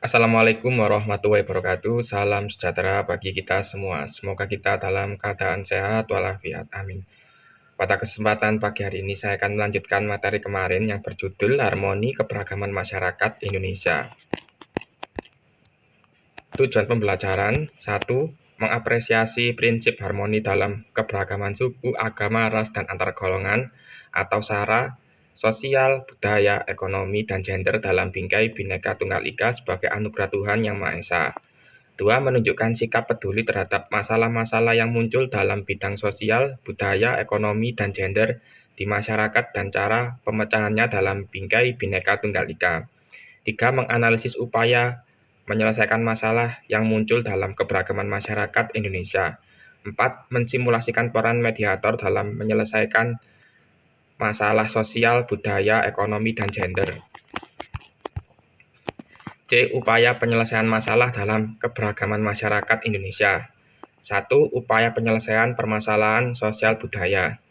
Assalamualaikum warahmatullahi wabarakatuh. Salam sejahtera bagi kita semua. Semoga kita dalam keadaan sehat walafiat. Amin. Pada kesempatan pagi hari ini saya akan melanjutkan materi kemarin yang berjudul Harmoni Keberagaman Masyarakat Indonesia. Tujuan pembelajaran: 1. Mengapresiasi prinsip harmoni dalam keberagaman suku, agama, ras, dan antar golongan atau SARA, sosial, budaya, ekonomi, dan gender dalam bingkai Bhinneka Tunggal Ika sebagai anugerah Tuhan Yang Maha Esa. 2. Menunjukkan sikap peduli terhadap masalah-masalah yang muncul dalam bidang sosial, budaya, ekonomi, dan gender di masyarakat dan cara pemecahannya dalam bingkai Bhinneka Tunggal Ika. 3. Menganalisis upaya menyelesaikan masalah yang muncul dalam keberagaman masyarakat Indonesia. 4. Mensimulasikan peran mediator dalam menyelesaikan masalah sosial, budaya, ekonomi, dan gender. C. Upaya penyelesaian masalah dalam keberagaman masyarakat Indonesia. 1. Upaya penyelesaian permasalahan sosial budaya.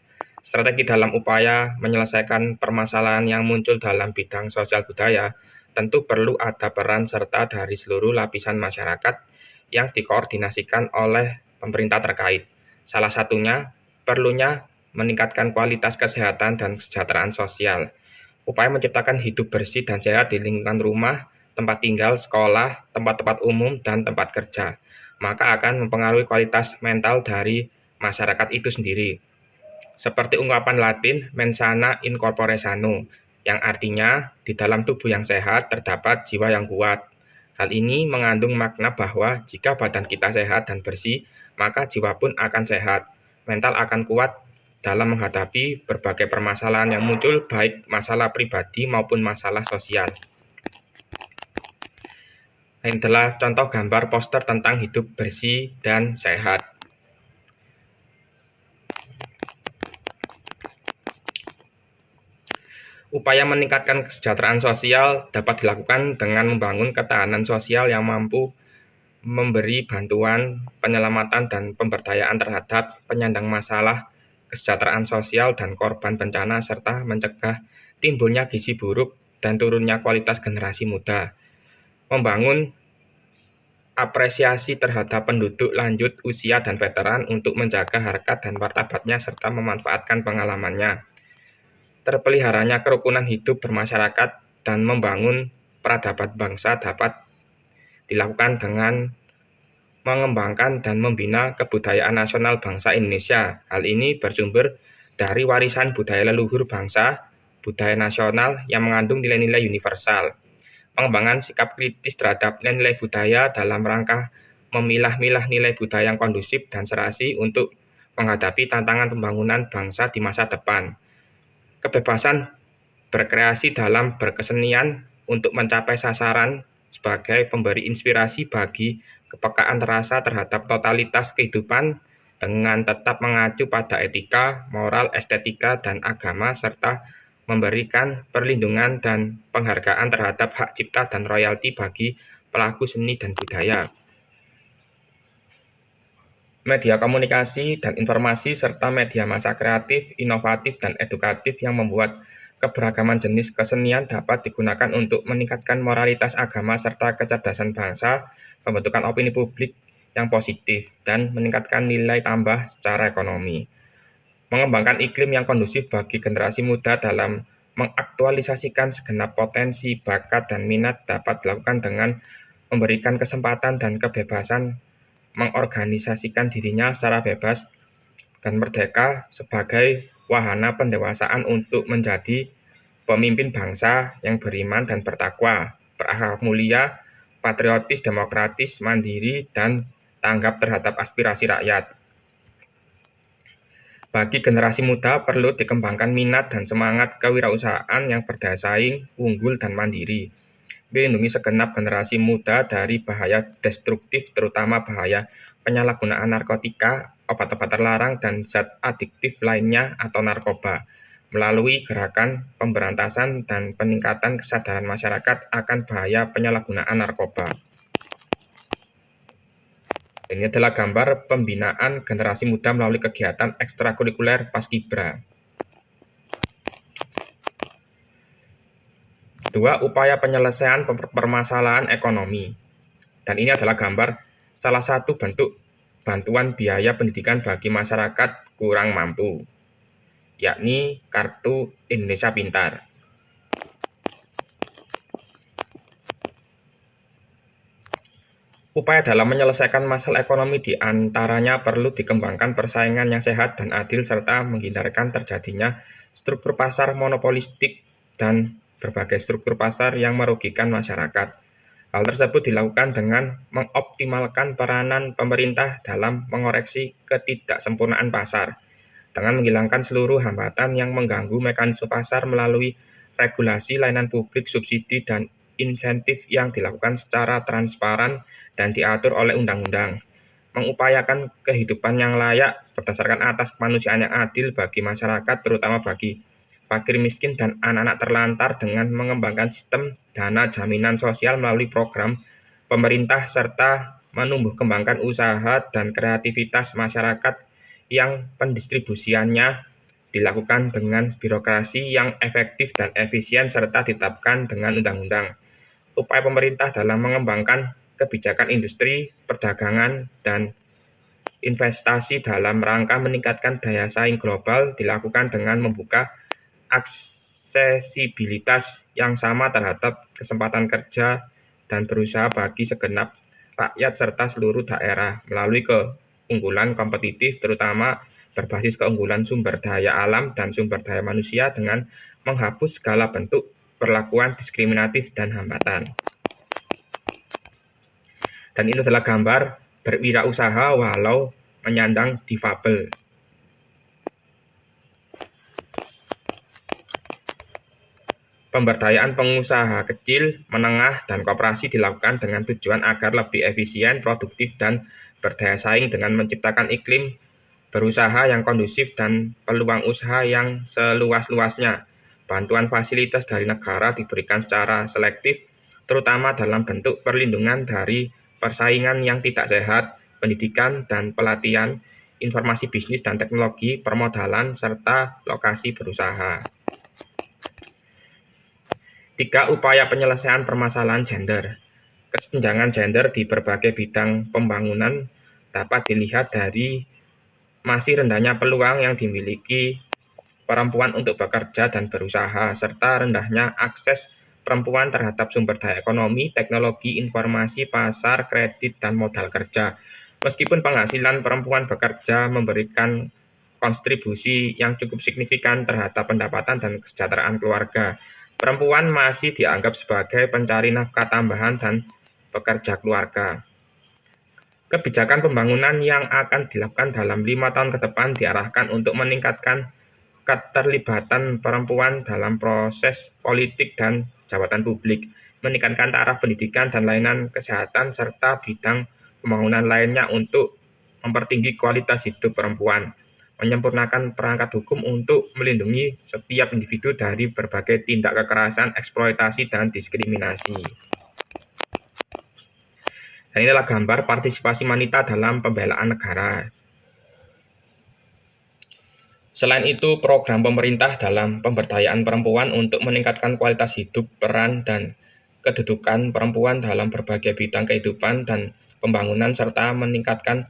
Strategi dalam upaya menyelesaikan permasalahan yang muncul dalam bidang sosial budaya tentu perlu ada peran serta dari seluruh lapisan masyarakat yang dikoordinasikan oleh pemerintah terkait. Salah satunya, perlunya meningkatkan kualitas kesehatan dan kesejahteraan sosial. Upaya menciptakan hidup bersih dan sehat di lingkungan rumah, tempat tinggal, sekolah, tempat-tempat umum, dan tempat kerja, maka akan mempengaruhi kualitas mental dari masyarakat itu sendiri. Seperti ungkapan Latin mens sana in corpore sano, yang artinya di dalam tubuh yang sehat terdapat jiwa yang kuat. Hal ini mengandung makna bahwa jika badan kita sehat dan bersih, maka jiwa pun akan sehat, mental akan kuat dalam menghadapi berbagai permasalahan yang muncul, baik masalah pribadi maupun masalah sosial. Ini adalah contoh gambar poster tentang hidup bersih dan sehat. Upaya meningkatkan kesejahteraan sosial dapat dilakukan dengan membangun ketahanan sosial yang mampu memberi bantuan, penyelamatan, dan pemberdayaan terhadap penyandang masalah kesejahteraan sosial dan korban bencana, serta mencegah timbulnya gizi buruk dan turunnya kualitas generasi muda. Membangun apresiasi terhadap penduduk lanjut usia dan veteran untuk menjaga harkat dan martabatnya serta memanfaatkan pengalamannya. Terpeliharanya kerukunan hidup bermasyarakat dan membangun peradaban bangsa dapat dilakukan dengan mengembangkan dan membina kebudayaan nasional bangsa Indonesia. Hal ini bersumber dari warisan budaya leluhur bangsa, budaya nasional yang mengandung nilai-nilai universal. Pengembangan sikap kritis terhadap nilai-nilai budaya dalam rangka memilah-milah nilai budaya yang kondusif dan serasi untuk menghadapi tantangan pembangunan bangsa di masa depan. Kebebasan berkreasi dalam berkesenian untuk mencapai sasaran sebagai pemberi inspirasi bagi kepekaan terasa terhadap totalitas kehidupan dengan tetap mengacu pada etika, moral, estetika, dan agama, serta memberikan perlindungan dan penghargaan terhadap hak cipta dan royalti bagi pelaku seni dan budaya. Media komunikasi dan informasi serta media massa kreatif, inovatif, dan edukatif yang membuat keberagaman jenis kesenian dapat digunakan untuk meningkatkan moralitas agama serta kecerdasan bangsa, pembentukan opini publik yang positif, dan meningkatkan nilai tambah secara ekonomi. Mengembangkan iklim yang kondusif bagi generasi muda dalam mengaktualisasikan segenap potensi, bakat, dan minat dapat dilakukan dengan memberikan kesempatan dan kebebasan mengorganisasikan dirinya secara bebas dan merdeka sebagai wahana pendewasaan untuk menjadi pemimpin bangsa yang beriman dan bertakwa, berakhlak mulia, patriotis, demokratis, mandiri, dan tanggap terhadap aspirasi rakyat. Bagi generasi muda perlu dikembangkan minat dan semangat kewirausahaan yang berdaya saing, unggul, dan mandiri. Melindungi segenap generasi muda dari bahaya destruktif, terutama bahaya penyalahgunaan narkotika, obat-obat terlarang, dan zat adiktif lainnya atau narkoba, melalui gerakan pemberantasan dan peningkatan kesadaran masyarakat akan bahaya penyalahgunaan narkoba. Ini adalah gambar pembinaan generasi muda melalui kegiatan ekstrakurikuler Paskibra. 2. Upaya penyelesaian permasalahan ekonomi. Dan ini adalah gambar salah satu bentuk bantuan biaya pendidikan bagi masyarakat kurang mampu, yakni Kartu Indonesia Pintar. Upaya dalam menyelesaikan masalah ekonomi diantaranya perlu dikembangkan persaingan yang sehat dan adil serta menghindarkan terjadinya struktur pasar monopolistik dan berbagai struktur pasar yang merugikan masyarakat. Hal tersebut dilakukan dengan mengoptimalkan peranan pemerintah dalam mengoreksi ketidaksempurnaan pasar, dengan menghilangkan seluruh hambatan yang mengganggu mekanisme pasar melalui regulasi layanan publik, subsidi, dan insentif yang dilakukan secara transparan dan diatur oleh undang-undang, mengupayakan kehidupan yang layak berdasarkan atas kemanusiaan yang adil bagi masyarakat, terutama bagi fakir miskin dan anak-anak terlantar dengan mengembangkan sistem dana jaminan sosial melalui program pemerintah serta menumbuh kembangkan usaha dan kreativitas masyarakat yang pendistribusiannya dilakukan dengan birokrasi yang efektif dan efisien serta ditetapkan dengan undang-undang. Upaya pemerintah dalam mengembangkan kebijakan industri, perdagangan, dan investasi dalam rangka meningkatkan daya saing global dilakukan dengan membuka aksesibilitas yang sama terhadap kesempatan kerja dan berusaha bagi segenap rakyat serta seluruh daerah melalui keunggulan kompetitif, terutama berbasis keunggulan sumber daya alam dan sumber daya manusia dengan menghapus segala bentuk perlakuan diskriminatif dan hambatan. Dan ini adalah gambar berwirausaha walau menyandang difabel. Pemberdayaan pengusaha kecil, menengah, dan koperasi dilakukan dengan tujuan agar lebih efisien, produktif, dan berdaya saing dengan menciptakan iklim berusaha yang kondusif dan peluang usaha yang seluas-luasnya. Bantuan fasilitas dari negara diberikan secara selektif, terutama dalam bentuk perlindungan dari persaingan yang tidak sehat, pendidikan dan pelatihan, informasi bisnis dan teknologi, permodalan, serta lokasi berusaha. 3. Upaya penyelesaian permasalahan gender. Kesenjangan gender di berbagai bidang pembangunan dapat dilihat dari masih rendahnya peluang yang dimiliki perempuan untuk bekerja dan berusaha, serta rendahnya akses perempuan terhadap sumber daya ekonomi, teknologi, informasi, pasar, kredit, dan modal kerja. Meskipun penghasilan perempuan bekerja memberikan kontribusi yang cukup signifikan terhadap pendapatan dan kesejahteraan keluarga, perempuan masih dianggap sebagai pencari nafkah tambahan dan pekerja keluarga. Kebijakan pembangunan yang akan dilakukan dalam 5 tahun ke depan diarahkan untuk meningkatkan keterlibatan perempuan dalam proses politik dan jabatan publik, meningkatkan taraf pendidikan dan layanan kesehatan, serta bidang pembangunan lainnya untuk mempertinggi kualitas hidup perempuan, menyempurnakan perangkat hukum untuk melindungi setiap individu dari berbagai tindak kekerasan, eksploitasi, dan diskriminasi. Dan inilah gambar partisipasi wanita dalam pembelaan negara. Selain itu, program pemerintah dalam pemberdayaan perempuan untuk meningkatkan kualitas hidup, peran, dan kedudukan perempuan dalam berbagai bidang kehidupan dan pembangunan, serta meningkatkan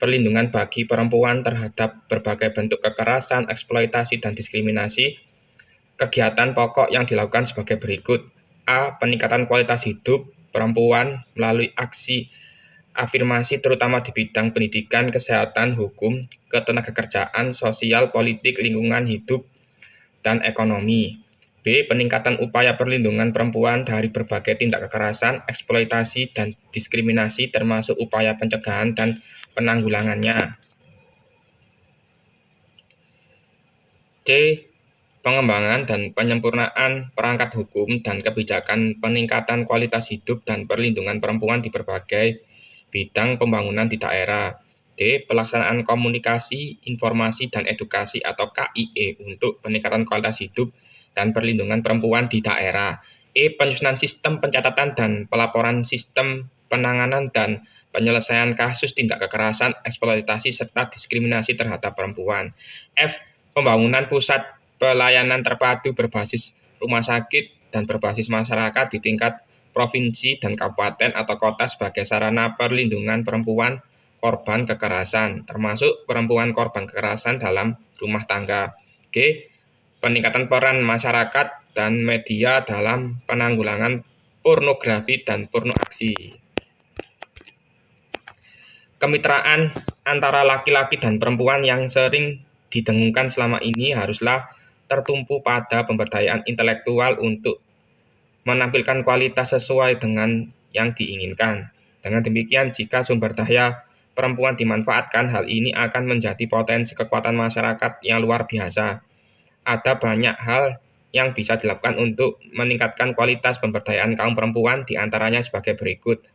perlindungan bagi perempuan terhadap berbagai bentuk kekerasan, eksploitasi, dan diskriminasi. Kegiatan pokok yang dilakukan sebagai berikut. A. Peningkatan kualitas hidup perempuan melalui aksi afirmasi terutama di bidang pendidikan, kesehatan, hukum, ketenagakerjaan, sosial, politik, lingkungan hidup, dan ekonomi. B. Peningkatan upaya perlindungan perempuan dari berbagai tindak kekerasan, eksploitasi, dan diskriminasi termasuk upaya pencegahan dan penanggulangannya. C. Pengembangan dan penyempurnaan perangkat hukum dan kebijakan peningkatan kualitas hidup dan perlindungan perempuan di berbagai bidang pembangunan di daerah. D. Pelaksanaan komunikasi, informasi, dan edukasi atau KIE untuk peningkatan kualitas hidup dan perlindungan perempuan di daerah. E. Penyusunan sistem pencatatan dan pelaporan sistem penanganan dan penyelesaian kasus tindak kekerasan, eksploitasi, serta diskriminasi terhadap perempuan. F. Pembangunan pusat pelayanan terpadu berbasis rumah sakit, dan berbasis masyarakat di tingkat provinsi dan kabupaten atau kota sebagai sarana perlindungan perempuan korban kekerasan, termasuk perempuan korban kekerasan dalam rumah tangga. G. Peningkatan peran masyarakat dan media dalam penanggulangan pornografi dan porno aksi. Kemitraan antara laki-laki dan perempuan yang sering didengungkan selama ini haruslah tertumpu pada pemberdayaan intelektual untuk menampilkan kualitas sesuai dengan yang diinginkan. Dengan demikian, jika sumber daya perempuan dimanfaatkan, hal ini akan menjadi potensi kekuatan masyarakat yang luar biasa. Ada banyak hal yang bisa dilakukan untuk meningkatkan kualitas pemberdayaan kaum perempuan, diantaranya sebagai berikut.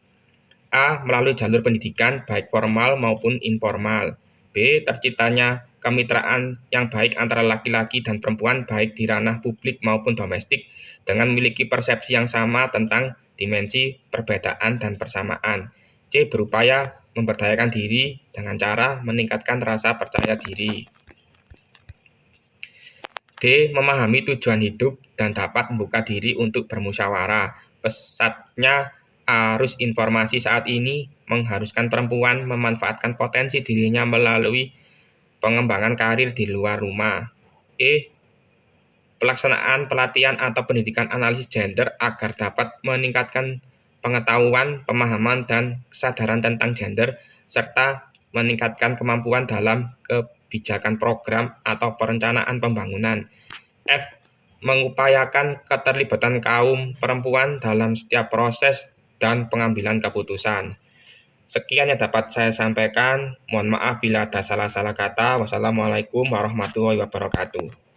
A. Melalui jalur pendidikan, baik formal maupun informal. B. Terciptanya kemitraan yang baik antara laki-laki dan perempuan baik di ranah publik maupun domestik dengan memiliki persepsi yang sama tentang dimensi perbedaan dan persamaan. C. Berupaya memberdayakan diri dengan cara meningkatkan rasa percaya diri. D. Memahami tujuan hidup dan dapat membuka diri untuk bermusyawarah. Pesatnya arus informasi saat ini mengharuskan perempuan memanfaatkan potensi dirinya melalui pengembangan karir di luar rumah. E. Pelaksanaan pelatihan atau pendidikan analisis gender agar dapat meningkatkan pengetahuan, pemahaman, dan kesadaran tentang gender, serta meningkatkan kemampuan dalam kebijakan program atau perencanaan pembangunan. F. Mengupayakan keterlibatan kaum perempuan dalam setiap proses dan pengambilan keputusan. Sekian yang dapat saya sampaikan. Mohon maaf bila ada salah-salah kata. Wassalamualaikum warahmatullahi wabarakatuh.